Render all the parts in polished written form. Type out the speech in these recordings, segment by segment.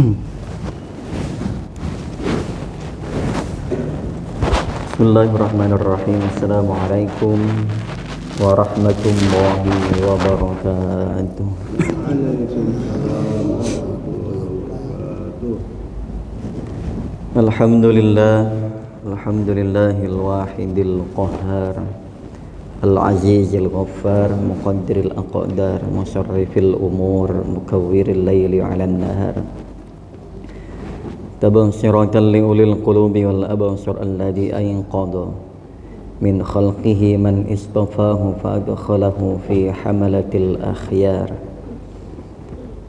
Bismillahirrahmanirrahim. Assalamualaikum warahmatullahi wabarakatuh. Alhamdulillahil wahidil qahhar, al-azizil ghaffar, muqaddiril aqdar, musarrifil umur, mukawwiril laili 'alan nahar. Tabsiratan liulil qulubi wal absar alladhi ayqadha min khalqihi man istafahu fa adkhalahu fi hamalatil akhyar.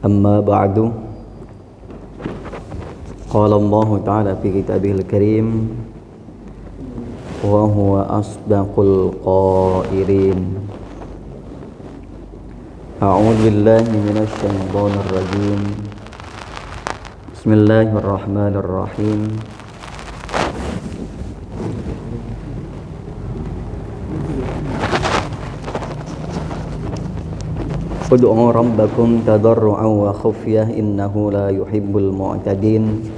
Amma ba'du. Qala Allah ta'ala fi kitabihil karim wa huwa asdaqul qairin. A'udzu billahi minasy syaithanir rajim. Bismillahirrahmanirrahim. Ud'u rabbakum tadarru'an wa khufyah innahu la yuhibbul mu'tadin.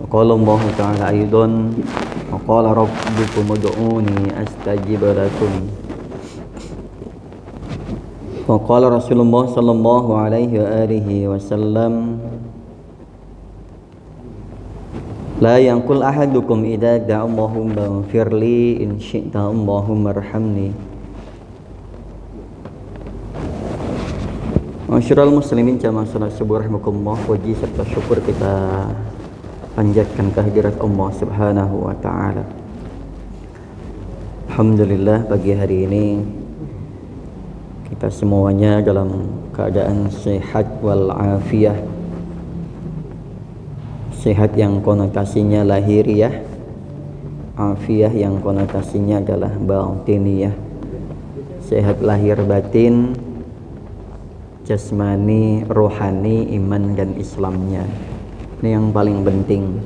Wa qala Allah ta'ala aidan wa qala rabbukum ud'uni astajib lakum. Wa qala Rasulullah sallallahu alaihi wa alihi wasallam, la yanqul ahadukum idza da'a Allahumma ighfirli in syi'ta Allahumma arhamni. Masyiral muslimin jamaah salat subuh rahimakumullah, puji serta syukur kita panjatkan kehadirat Allah Subhanahu wa taala. Alhamdulillah, pagi hari ini kita semuanya dalam keadaan sehat wal afiyah. Sehat yang konotasinya lahiriah, afiyah yang konotasinya adalah batiniyah. Sehat lahir batin, jasmani, rohani, iman dan Islamnya. Ini yang paling penting,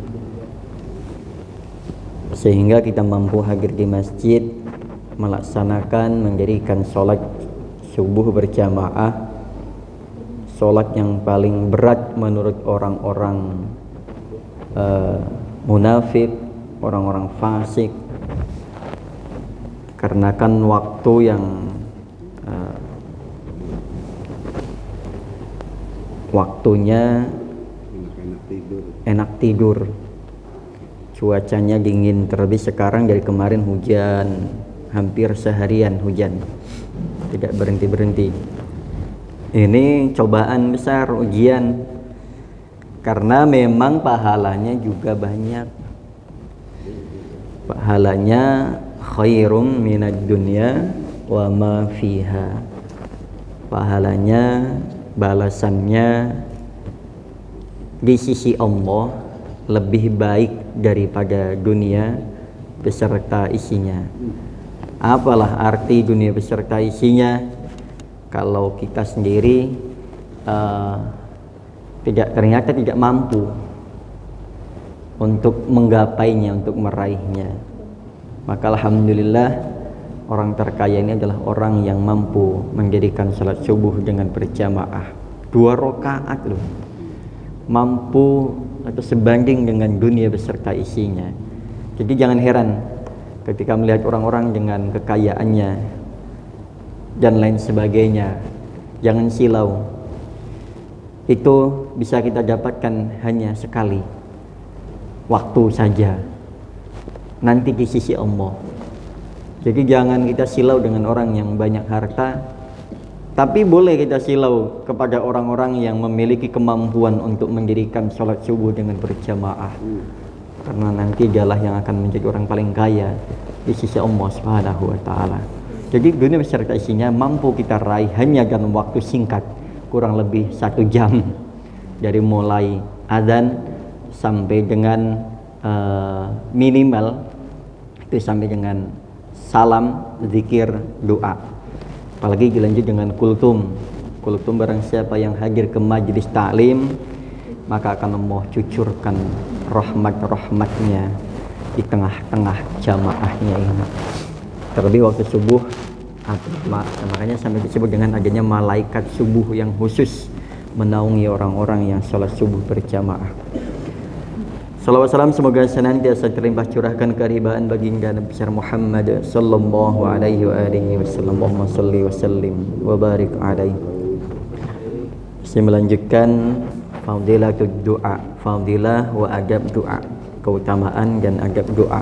sehingga kita mampu hadir di masjid, melaksanakan, mendirikan sholat subuh berjamaah, sholat yang paling berat menurut orang-orang munafik, orang-orang fasik, karena kan waktu yang waktunya enak tidur, cuacanya dingin, terlebih sekarang dari kemarin hujan, hampir seharian hujan, tidak berhenti-berhenti. Ini cobaan besar, ujian, karena memang pahalanya juga banyak. Pahalanya khairum minad dunya wa ma fiha. Pahalanya, balasannya di sisi Allah lebih baik daripada dunia beserta isinya. Apalah arti dunia beserta isinya kalau kita sendiri ternyata tidak mampu untuk menggapainya, untuk meraihnya. Maka alhamdulillah, orang terkaya ini adalah orang yang mampu mendirikan salat subuh dengan berjamaah 2 rakaat loh, mampu atau sebanding dengan dunia beserta isinya. Jadi jangan heran ketika melihat orang-orang dengan kekayaannya dan lain sebagainya. Jangan silau, itu bisa kita dapatkan hanya sekali, waktu saja, nanti di sisi Allah. Jadi jangan kita silau dengan orang yang banyak harta, tapi boleh kita silau kepada orang-orang yang memiliki kemampuan untuk mendirikan sholat subuh dengan berjamaah, karena nanti dialah yang akan menjadi orang paling kaya di sisi Allah Subhanahu wa taala. Jadi dunia beserta isinya mampu kita raih hanya dalam waktu singkat, kurang lebih 1 jam, dari mulai azan sampai dengan minimal itu sampai dengan salam, zikir, doa. Apalagi dilanjut dengan kultum. Kultum, barang siapa yang hadir ke majelis taklim, maka akan Allah cucurkan rahmat-rahmatnya di tengah-tengah jamaahnya ini. Terlebih waktu subuh, makanya sampai disebut dengan adanya malaikat subuh yang khusus menaungi orang-orang yang salat subuh berjamaah. Salawat salam semoga senantiasa terlimpah curahkan kehibaan baginda Nabi besar Muhammad sallallahu alaihi wa alihi wasallam. Allahumma shalli wa sallim wa barik alaihi. Saya melanjutkan fadilatul doa, fadilah wa adab doa, keutamaan dan adab doa.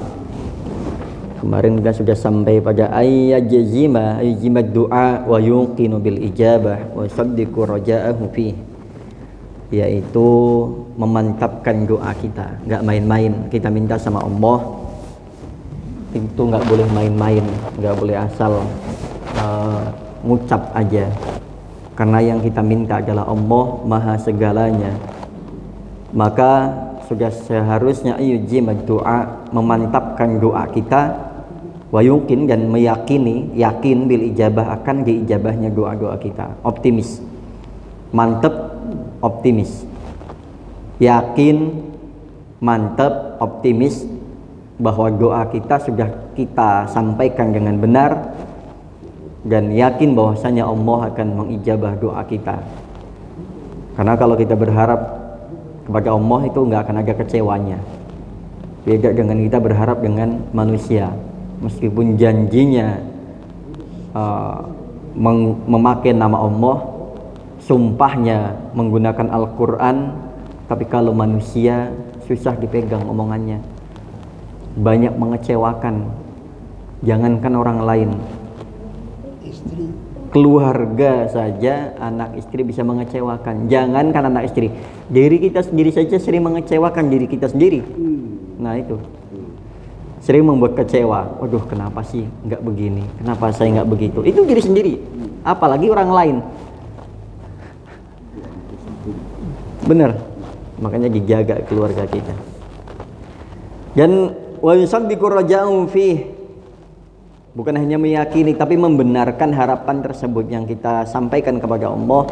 Kemarin kita sudah sampai pada ayyajima doa wa yuqinu bil ijabah wa saddiqu raja'ahu fi, yaitu memantapkan doa kita, nggak main-main. Kita minta sama Allah itu nggak boleh main-main, nggak boleh asal ngucap aja, karena yang kita minta adalah Allah maha segalanya. Maka sudah seharusnya ayyajima doa, memantapkan doa kita, wa yuqin, dan meyakini, yakin bil ijabah, akan diijabahnya doa-doa kita. Optimis, mantep, optimis, yakin, mantep, optimis bahwa doa kita sudah kita sampaikan dengan benar, dan yakin bahwasanya Allah akan mengijabah doa kita. Karena kalau kita berharap kepada Allah itu nggak akan ada kecewanya. Beda dengan kita berharap dengan manusia, meskipun janjinya memakai nama Allah, sumpahnya menggunakan Al-Quran, tapi kalau manusia susah dipegang omongannya, banyak mengecewakan. Jangankan orang lain, keluarga saja, anak istri bisa mengecewakan. Jangankan anak istri, diri kita sendiri saja sering mengecewakan diri kita sendiri. Nah itu sering membuat kecewa. Waduh, kenapa sih nggak begini, kenapa saya nggak begitu. Itu diri sendiri, apalagi orang lain. Benar, makanya dijaga keluarga kita. Dan wa yusaddiqu raja'u fi, bukan hanya meyakini tapi membenarkan harapan tersebut yang kita sampaikan kepada Allah,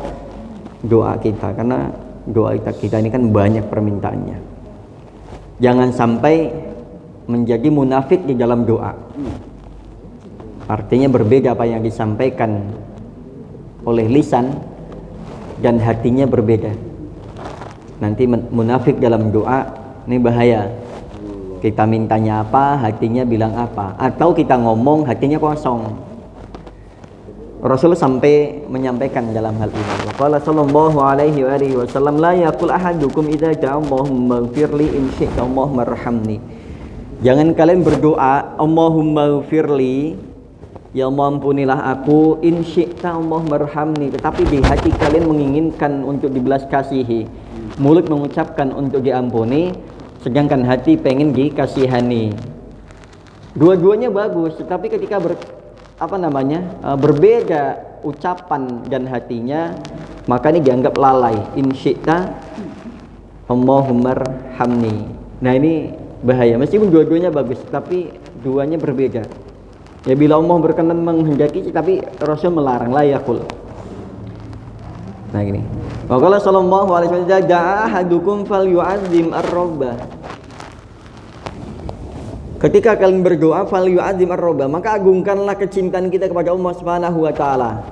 doa kita. Karena doa kita ini kan banyak permintaannya. Jangan sampai menjadi munafik di dalam doa. Artinya berbeda apa yang disampaikan oleh lisan dan hatinya berbeda. Nanti munafik dalam doa, ini bahaya. Kita mintanya apa, hatinya bilang apa, atau kita ngomong hatinya kosong. Rasul sampai menyampaikan dalam hal ini. Qala sallallahu alaihi wasallam, la yaqul ahadukum idza da'a Allahumma ighfirli in syi'ta Allahumma arhamni. Jangan kalian berdoa Allahumma ighfirli, ya Allah ampunilah aku, in syi'ta Allahumma arhamni, tetapi di hati kalian menginginkan untuk dibelas kasihi, mulut mengucapkan untuk diampuni, sedangkan hati pengen dikasihani. Dua-duanya bagus, tetapi ketika berbeda ucapan dan hatinya, maka ini dianggap lalai. In syi'ta Allahumma arhamni. Nah ini bahaya, meskipun dua-duanya bagus tapi duanya berbeda. Ya bila Allah berkenan menghendaki, tapi Rasul melarang, la yaqul. Nah gini, wa qala sallallahu alaihi wasallam, da'a ahadukum falyu'azzim ar-rabbah. Ketika kalian berdoa, falyu'azzim ar-rabbah, maka agungkanlah kecintaan kita kepada Allah Subhanahu wa taala.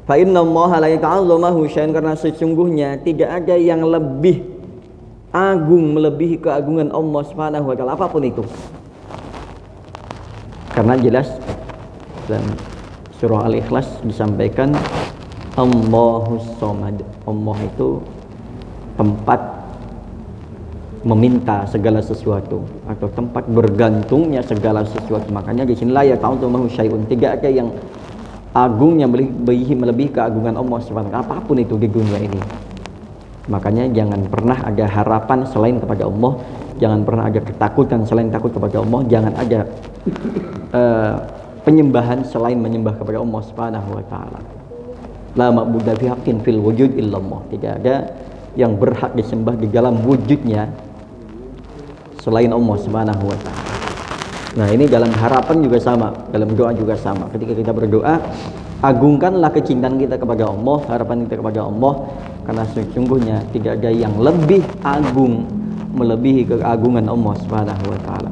Fa inna Allah la yata'azzamu syai'an, karena sesungguhnya tidak ada yang lebih agung melebihi keagungan Allah Subhanahu wa taala, apapun itu. Karena jelas dalam surah Al-Ikhlas disampaikan Allahus Somad. Allah itu tempat meminta segala sesuatu atau tempat bergantungnya segala sesuatu. Makanya di sini la yata'azzamu syai'un, tidak ada yang agungnya melebihi keagungan Allah Subhanahu wa taala, apapun itu di dunia ini. Makanya jangan pernah ada harapan selain kepada Allah, jangan pernah ada ketakutan selain takut kepada Allah, jangan ada penyembahan selain menyembah kepada Allah Subhanahu wa taala. La ma'budu fi haqqin fil wujud illallah. Tidak ada yang berhak disembah di dalam wujudnya selain Allah Subhanahu wa taala. Nah, ini dalam harapan juga sama, dalam doa juga sama. Ketika kita berdoa, agungkanlah kecintaan kita kepada Allah, harapan kita kepada Allah, karena sesungguhnya tidak ada yang lebih agung melebihi keagungan Allah Subhanahu wa taala.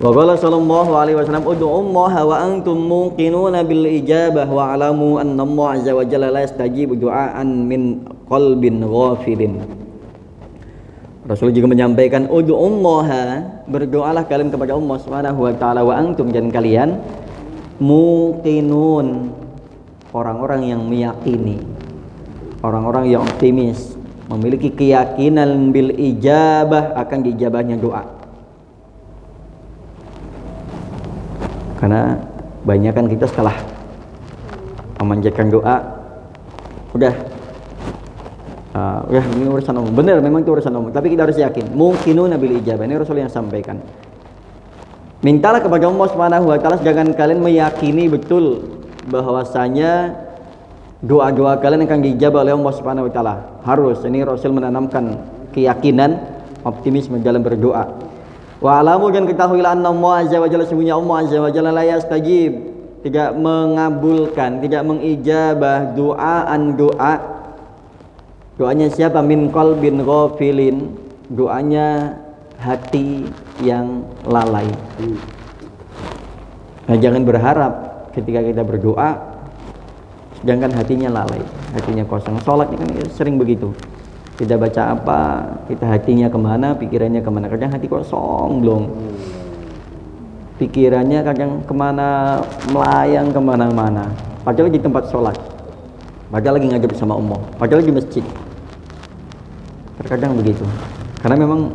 Wa qala sallallahu alaihi wasallam ud'ullaha wa antum muqinuna bil ijabah wa alamu anna Allah azza wa jalla la yastajibu du'aan min qalbin ghafilin. Rasul juga menyampaikan ud'ullaha, berdoalah kalian kepada Allah Subhanahu wa taala, wa antum, dan kalian muqinun, orang-orang yang meyakini, orang-orang yang optimis, memiliki keyakinan bil ijabah, akan diijabahnya doa. Karena banyak kan kita setelah memanjatkan doa udah ini urusan umum. Benar, memang itu urusan umum, tapi kita harus yakin muqinuna bil ijabah. Ini Rasul yang sampaikan. Mintalah kepada Allah Subhanahu wa taala, jangan kalian meyakini betul bahwasanya doa-doa kalian akan dijabah oleh Allah Subhanahu wa taala. Harus, ini Rasul menanamkan keyakinan, optimisme dalam berdoa. Wa alamu, dan ketahuilah anna Allah azza wa jalla, sesungguhnya Allah azza wa jalla la yastajib, tidak mengabulkan, tidak mengijabah doaan doa. Doanya siapa? Min qalbin ghafilin, doanya hati yang lalai. Nah, jangan berharap ketika kita berdoa sedangkan hatinya lalai, hatinya kosong. Sholat ini kan sering begitu, kita baca apa, kita hatinya kemana, pikirannya kemana. Kadang hati kosong belum, pikirannya kadang kemana, melayang kemana-mana, padahal di tempat sholat, padahal lagi ngajak sama Allah, padahal di masjid. Terkadang begitu, karena memang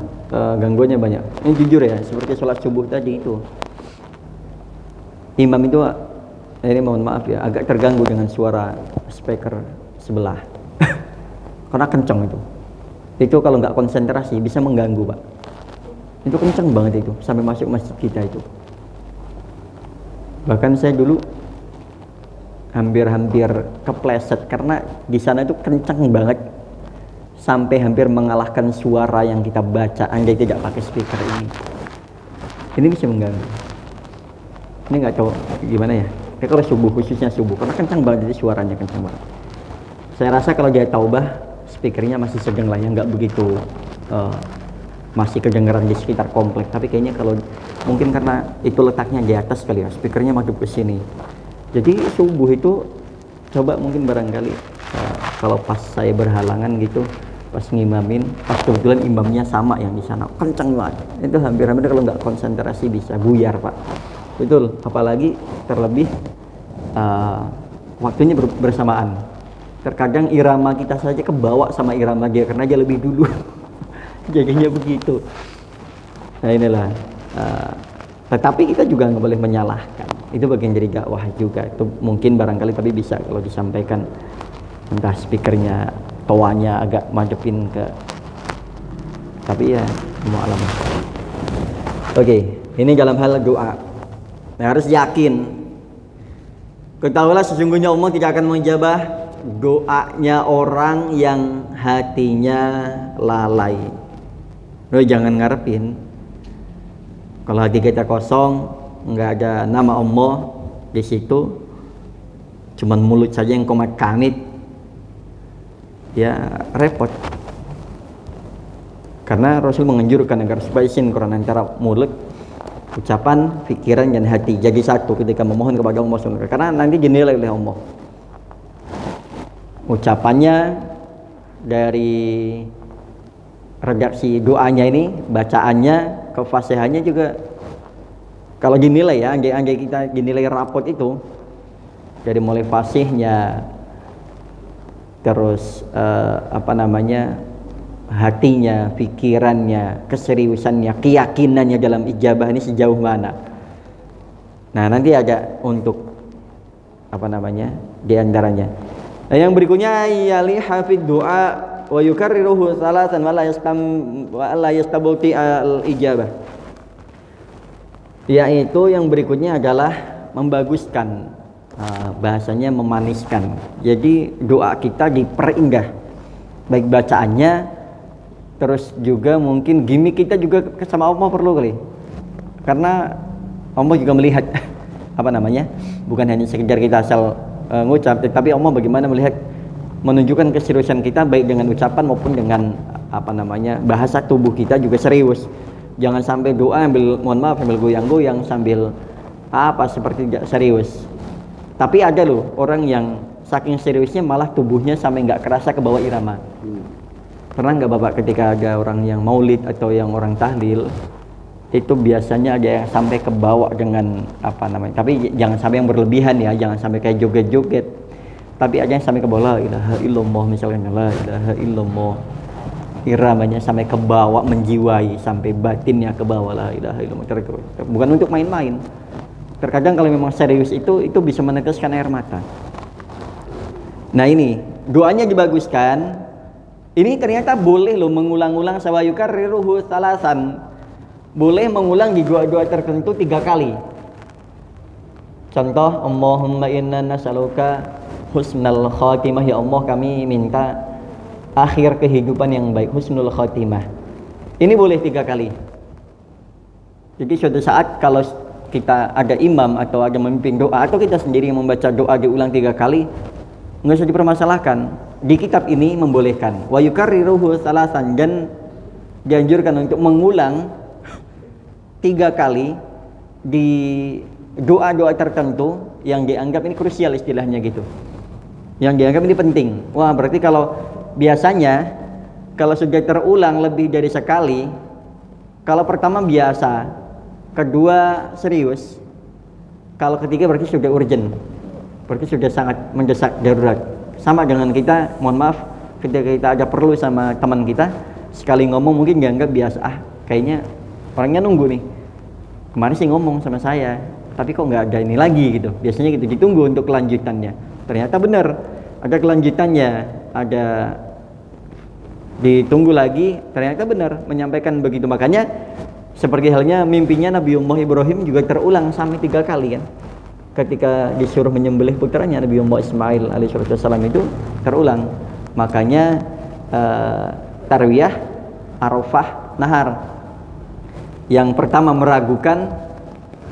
gangguannya banyak. Ini jujur ya, seperti sholat subuh tadi itu, imam itu ini mohon maaf ya, agak terganggu dengan suara speaker sebelah karena kencang itu kalau nggak konsentrasi bisa mengganggu, Pak. Itu kencang banget itu, sampai masuk masjid kita itu. Bahkan saya dulu hampir kepleset karena di sana itu kencang banget, sampai hampir mengalahkan suara yang kita baca andai tidak pakai speaker ini. Ini bisa mengganggu. Ini nggak tahu gimana ya. Tapi kalau subuh, khususnya subuh, karena kencang banget, jadi suaranya kencang banget. Saya rasa kalau dia taubah, speakernya masih sedang lah ya, nggak begitu masih kedengaran di sekitar komplek. Tapi kayaknya kalau mungkin karena itu letaknya di atas kali ya, speakernya madep ke sini. Jadi subuh itu coba mungkin barangkali kalau pas saya berhalangan gitu, pas ngimamin, pas kebetulan imamnya sama yang di sana, kencang banget. Itu hampir-hampir kalau nggak konsentrasi bisa buyar, Pak. Betul, apalagi terlebih waktunya bersamaan. Terkadang irama kita saja kebawa sama irama dia karena dia lebih dulu. Jadinya begitu. Nah inilah. Tetapi kita juga nggak boleh menyalahkan. Itu bagian dari dakwah juga. Itu mungkin barangkali tapi bisa kalau disampaikan, entah speakernya, toanya agak madepin ke. Tapi ya, semua alam. Oke, ini dalam hal doa. Nah, harus yakin. Ketahuilah sesungguhnya Allah tidak akan menjabah doanya orang yang hatinya lalai. Lo jangan ngarepin kalau hati kita kosong, nggak ada nama Allah di situ, cuman mulut saja yang komat kamit, ya repot. Karena Rasul menganjurkan agar supaya sinkron antara mulut, ucapan, pikiran, dan hati jadi satu ketika memohon kepada Allah SWT. Karena nanti dinilai oleh Allah. Ucapannya dari redaksi doanya ini, bacaannya, kefasihannya juga kalau dinilai ya, andai kita dinilai rapot itu, dari mulai fasihnya, terus hatinya, pikirannya, keseriusannya, keyakinannya dalam ijabah ini sejauh mana. Nah, nanti ada untuk di antaranya. Nah, yang berikutnya yali hafid doa wa yukarriruhu salatan wa la yastabuti al ijabah. Yaitu yang berikutnya adalah membaguskan, bahasanya memaniskan. Jadi doa kita diperindah, baik bacaannya, terus juga mungkin gimmick kita juga sama Allah perlu kali, karena Allah juga melihat bukan hanya sekedar kita asal ngucap, tapi Allah bagaimana melihat, menunjukkan keseriusan kita baik dengan ucapan maupun dengan bahasa tubuh kita juga serius. Jangan sampai doa sambil goyang-goyang, sambil seperti tidak serius. Tapi ada loh orang yang saking seriusnya malah tubuhnya sampai nggak kerasa ke bawah irama. Pernah nggak Bapak ketika ada orang yang maulid atau yang orang tahlil, itu biasanya ada yang sampai ke bawah dengan tapi jangan sampai yang berlebihan ya, jangan sampai kayak joget-joget. Tapi ada yang sampai ke bawah, la ilaha illallah misalnya, la ilaha illallah. Iramanya sampai ke bawah, menjiwai, sampai batinnya ke bawah, la ilaha illallah. Bukan untuk main-main. Terkadang kalau memang serius itu bisa meneteskan air mata. Nah ini, doanya dibaguskan. Ini ternyata boleh loh mengulang-ulang sawayukarriruhu salasan. Boleh mengulang di doa-doa tertentu 3 kali. Contoh, Allahumma inna nas'aluka husnal khatimah, ya Allah kami minta akhir kehidupan yang baik, husnul khatimah. Ini boleh 3 kali. Jadi suatu saat kalau kita ada imam atau ada memimpin doa, atau kita sendiri yang membaca doa diulang 3 kali, nggak usah dipermasalahkan. Di kitab ini membolehkan. Wa yukarriruhu salasan, dan dianjurkan untuk mengulang 3 kali di doa-doa tertentu yang dianggap ini krusial, istilahnya gitu. Yang dianggap ini penting. Wah, berarti kalau biasanya kalau sudah terulang lebih dari sekali, kalau pertama biasa, kedua serius, kalau ketiga berarti sudah urgent, berarti sudah sangat mendesak, darurat. Sama dengan kita, mohon maaf, ketika kita ada perlu sama teman kita, sekali ngomong mungkin dianggap biasa, kayaknya orangnya nunggu nih, kemarin sih ngomong sama saya, tapi kok nggak ada ini lagi gitu. Biasanya gitu, ditunggu untuk kelanjutannya. Ternyata benar, ada kelanjutannya, ada ditunggu lagi, ternyata benar menyampaikan begitu. Makanya seperti halnya mimpinya Nabiullah Ibrahim juga terulang sampai 3 kali kan. Ketika disuruh menyembelih putranya Nabiullah Ismail alaihissalam itu terulang. Makanya tarwiyah, Arafah, Nahar. Yang pertama meragukan,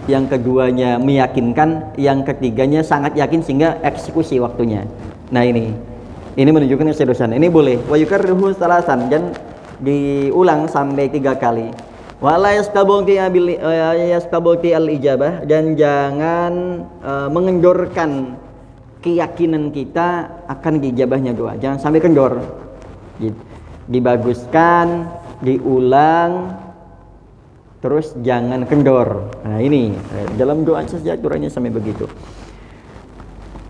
yang keduanya meyakinkan, yang ketiganya sangat yakin sehingga eksekusi waktunya. Nah ini menunjukkan keseriusan. Ini boleh. Wa yukarriruhu salasan, dan diulang sampai 3 kali. Wa la yastabqi al-ijabah, dan jangan mengendorkan keyakinan kita akan diijabahnya doa. Jangan sampai kendor. Dibaguskan, diulang, terus jangan kendor. Nah ini dalam doa saja aturannya sampai begitu.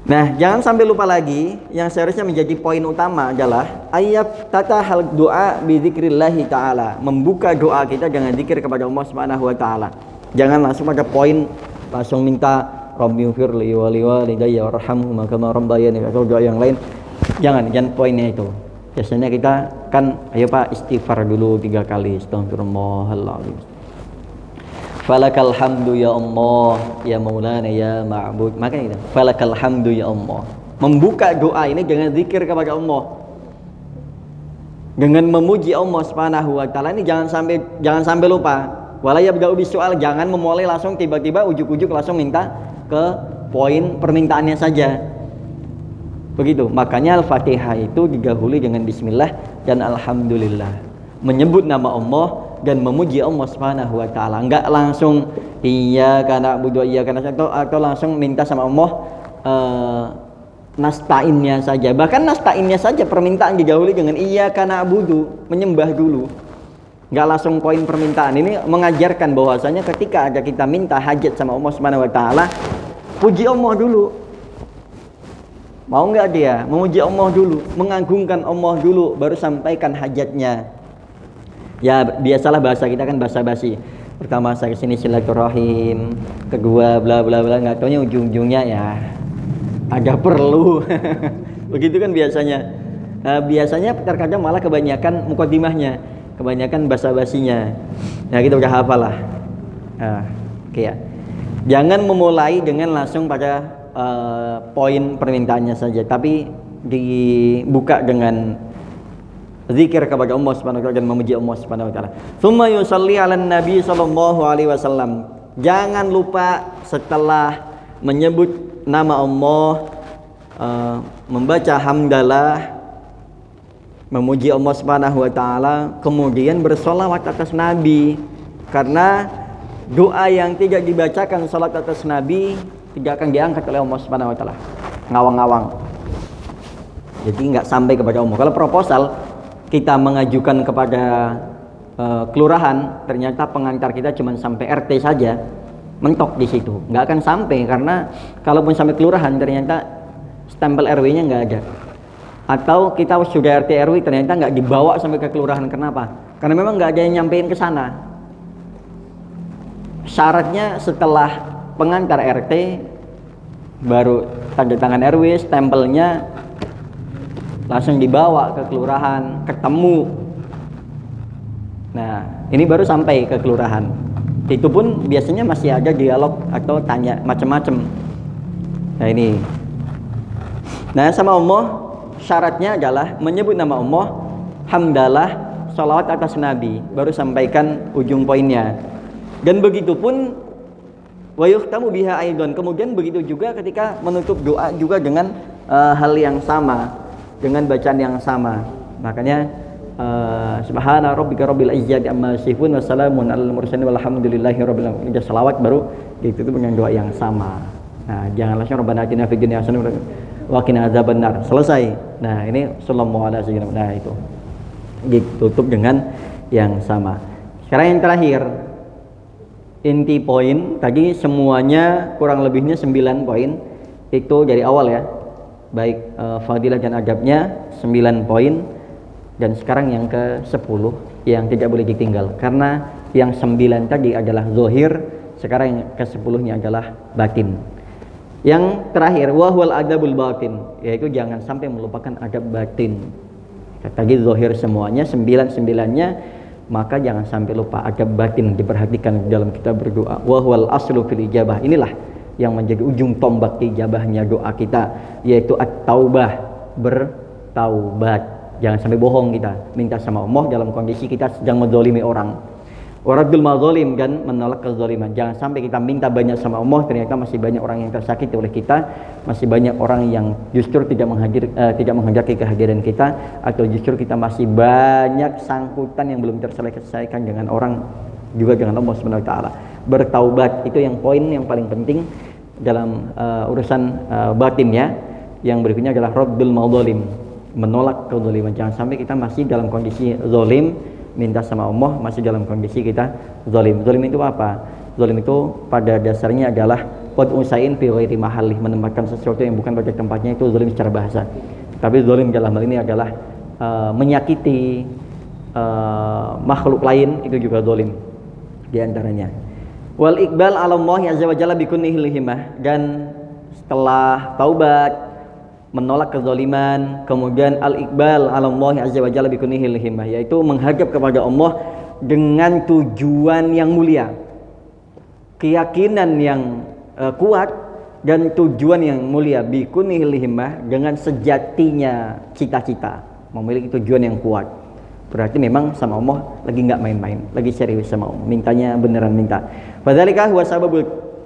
Nah, jangan sampai lupa lagi, yang seharusnya menjadi poin utama adalah ayat tatahal doa bi dzikrillahi taala, membuka doa kita dengan zikir kepada Allah Subhanahu wa taala. Jangan langsung pada poin langsung minta Rabbighfirli wa liwalidayya warhamhuma kama rabbayani, atau doa yang lain. Jangan poinnya itu. Biasanya kita kan ayo Pak istighfar dulu 3 kali, astagfirullahaladzim. Falakal hamdu ya Allah, ya Maulana, ya Ma'bud. Makanya itu, falakal hamdu ya Allah. Membuka doa ini dengan zikir kepada Allah, dengan memuji Allah Subhanahu wa taala. Ini jangan sampai lupa. Wala yabda'u bisoal, jangan memulai langsung tiba-tiba ujuk-ujuk langsung minta ke poin permintaannya saja. Begitu. Makanya Al-Fatihah itu didahului dengan bismillah dan alhamdulillah. Menyebut nama Allah dan memuji Allah Subhanahu wa taala. Enggak langsung iyyaka na'budu wa iyyaka nasta'in, atau langsung minta sama Allah nasta'innya saja. Bahkan nasta'innya saja permintaan didahului dengan iyyaka na'budu, menyembah dulu. Enggak langsung poin permintaan. Ini mengajarkan bahwasanya ketika ada kita minta hajat sama Allah Subhanahu wa taala, puji Allah dulu. Mau enggak dia memuji Allah dulu, mengagungkan Allah dulu, baru sampaikan hajatnya. Ya biasalah bahasa kita kan basa-basi. Pertama saya kesini silaturahim, kedua bla bla bla, nggak taunya ujung-ujungnya ya ada perlu. Begitu kan biasanya. Biasanya terkadang malah kebanyakan mukadimahnya, kebanyakan basa-basinya. Nah kita udah hafal lah. Kayak jangan memulai dengan langsung pada poin permintaannya saja, tapi dibuka dengan zikir kepada Allah Subhanahu wa taala dan memuji Allah Subhanahu wa taala. Tsumma yusalli 'alan nabi sallallahu alaihi wasallam. Jangan lupa setelah menyebut nama Allah, membaca hamdalah, memuji Allah Subhanahu wa taala, kemudian bersolawat atas nabi. Karena doa yang tidak dibacakan salat atas Nabi tidak akan diangkat oleh Allah Subhanahu wa taala. Ngawang-ngawang. Jadi nggak sampai kepada Allah. Kalau proposal kita mengajukan kepada kelurahan, ternyata pengantar kita cuma sampai RT saja, mentok di situ. Nggak akan sampai, karena kalaupun sampai kelurahan ternyata stempel RW-nya nggak ada. Atau kita sudah RT RW ternyata nggak dibawa sampai ke kelurahan. Kenapa? Karena memang nggak ada yang nyampein ke sana. Syaratnya setelah pengantar RT baru tanda tangan RW, stempelnya langsung dibawa ke kelurahan, ketemu. Nah, ini baru sampai ke kelurahan. Itu pun biasanya masih ada dialog atau tanya macam-macam. Nah, ini. Nah, sama Allah syaratnya adalah menyebut nama Allah, hamdalah, salawat atas Nabi, baru sampaikan ujung poinnya. Dan begitu pun wa yuhtamu biha aidon. Kemudian begitu juga ketika menutup doa juga dengan hal yang sama, dengan bacaan yang sama. Makanya subhana rabbika rabbil izzati amma yasifun wa salamun alal mursalin walhamdulillahi rabbil alamin. Udah selawat baru ditutup dengan doa yang sama. Nah, jangan langsung rabbana atina fid dunya hasanah wa qina adzabannar. Selesai. Nah, ini sallallahu alaihi wasallam. Nah, itu ditutup dengan yang sama. Sekarang yang terakhir, inti poin tadi semuanya kurang lebihnya 9 poin itu dari awal ya, baik fadilah dan adabnya 9 poin, dan sekarang yang ke 10 yang tidak boleh ditinggal, karena yang 9 tadi adalah zahir, sekarang yang ke 10-nya adalah batin. Yang terakhir wahwal adabul batin, yaitu jangan sampai melupakan adab batin. Tadi zahir semuanya 9-9-nya, maka jangan sampai lupa adab batin diperhatikan dalam kita berdoa. Wahwal aslu fil ijabah, inilah yang menjadi ujung tombak ijabahnya doa kita, yaitu at-taubah, bertaubat. Jangan sampai bohong kita minta sama Allah dalam kondisi kita sedang menzalimi orang. Waradul mazalim, dan menolak kezaliman. Jangan sampai kita minta banyak sama Allah, ternyata masih banyak orang yang tersakiti oleh kita, masih banyak orang yang justru tidak menghendaki kehadiran kita, atau justru kita masih banyak sangkutan yang belum terselesaikan dengan orang, juga dengan Allah Subhanahu wa taala. Bertaubat itu yang poin yang paling penting dalam urusan batinnya. Yang berikutnya adalah raddul mazalim, menolak kezaliman. Jangan sampai kita masih dalam kondisi zalim, minta sama Allah masih dalam kondisi kita zalim. Zalim itu apa? Zalim itu pada dasarnya adalah qad usain fi ghairi mahalli, menempatkan sesuatu yang bukan pada tempatnya, itu zalim secara bahasa. Tapi zalim dalam hal ini adalah menyakiti makhluk lain, itu juga zalim di antaranya. Wal iqbal 'ala Allah azza wa jalla bi kunnihil himmah, dan setelah taubat, menolak kezaliman, kemudian al-iqbal 'ala Allah azza wa jalla bi kunnihil himmah, yaitu menghadap kepada Allah dengan tujuan yang mulia, keyakinan yang kuat, dan tujuan yang mulia. Bi kunnihil himmah, dengan sejatinya cita-cita, memiliki tujuan yang kuat. Berarti memang sama Allah lagi nggak main-main, lagi serius sama Allah, mintanya beneran minta. Fadzalika huwa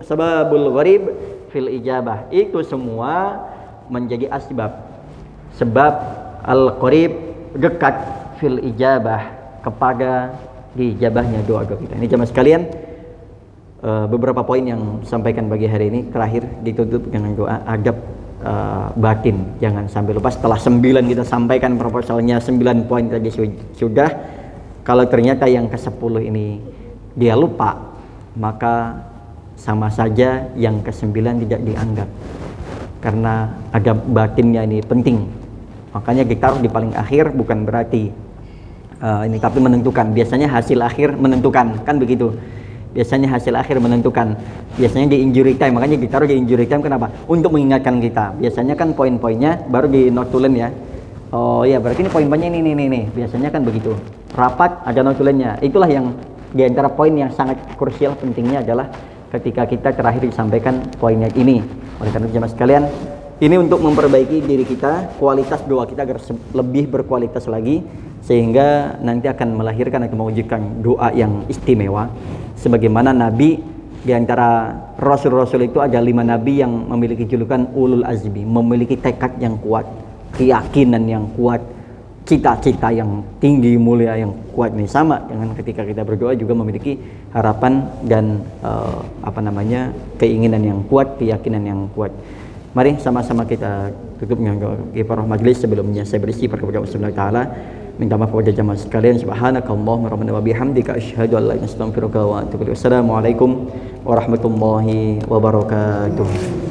sababul gharib fil ijabah. Itu semua menjadi sebab al-qarib, dekat fil ijabah, kepada diijabahnya doa-doa kita. Ini jemaah sekalian, beberapa poin yang sampaikan bagi hari ini. Terakhir ditutup dengan doa adab batin. Jangan sampai lupa, setelah 9 kita sampaikan proposalnya, 9 poin tadi sudah. Kalau ternyata yang ke-10 ini dia lupa, maka sama saja yang ke-9 tidak dianggap, karena adab batinnya ini penting. Makanya kita harus di paling akhir, bukan berarti ini, tapi menentukan. Biasanya hasil akhir menentukan, kan begitu. Biasanya hasil akhir menentukan. Biasanya di injury time, makanya ditaruh di injury time. Kenapa? Untuk mengingatkan kita. Biasanya kan poin-poinnya baru di notulen ya. Oh iya, berarti ini poin-poinnya ini. Biasanya kan begitu. Rapat ada notulennya. Itulah yang di antara poin yang sangat krusial, pentingnya adalah ketika kita terakhir disampaikan poinnya ini. Oleh karena itu jemaah sekalian, ini untuk memperbaiki diri kita, kualitas doa kita agar lebih berkualitas lagi, sehingga nanti akan melahirkan atau mewujudkan doa yang istimewa. Sebagaimana Nabi, di antara Rasul-Rasul itu ada 5 Nabi yang memiliki julukan ulul azmi, memiliki tekad yang kuat, keyakinan yang kuat, cita-cita yang tinggi, mulia, yang kuat ini sama dengan ketika kita berdoa juga memiliki harapan dan keinginan yang kuat, keyakinan yang kuat. Mari sama-sama kita tutup dengan kifarah majlis. Sebelumnya saya berisi kepada Allah Subhanahu wa taala, minta maaf kepada jemaah sekalian. Subhanakallahumma rabbana wa bihamdika asyhadu an la ilaha illa anta astaghfiruka wa atubu ilaik. Wassalamualaikum warahmatullahi wabarakatuh.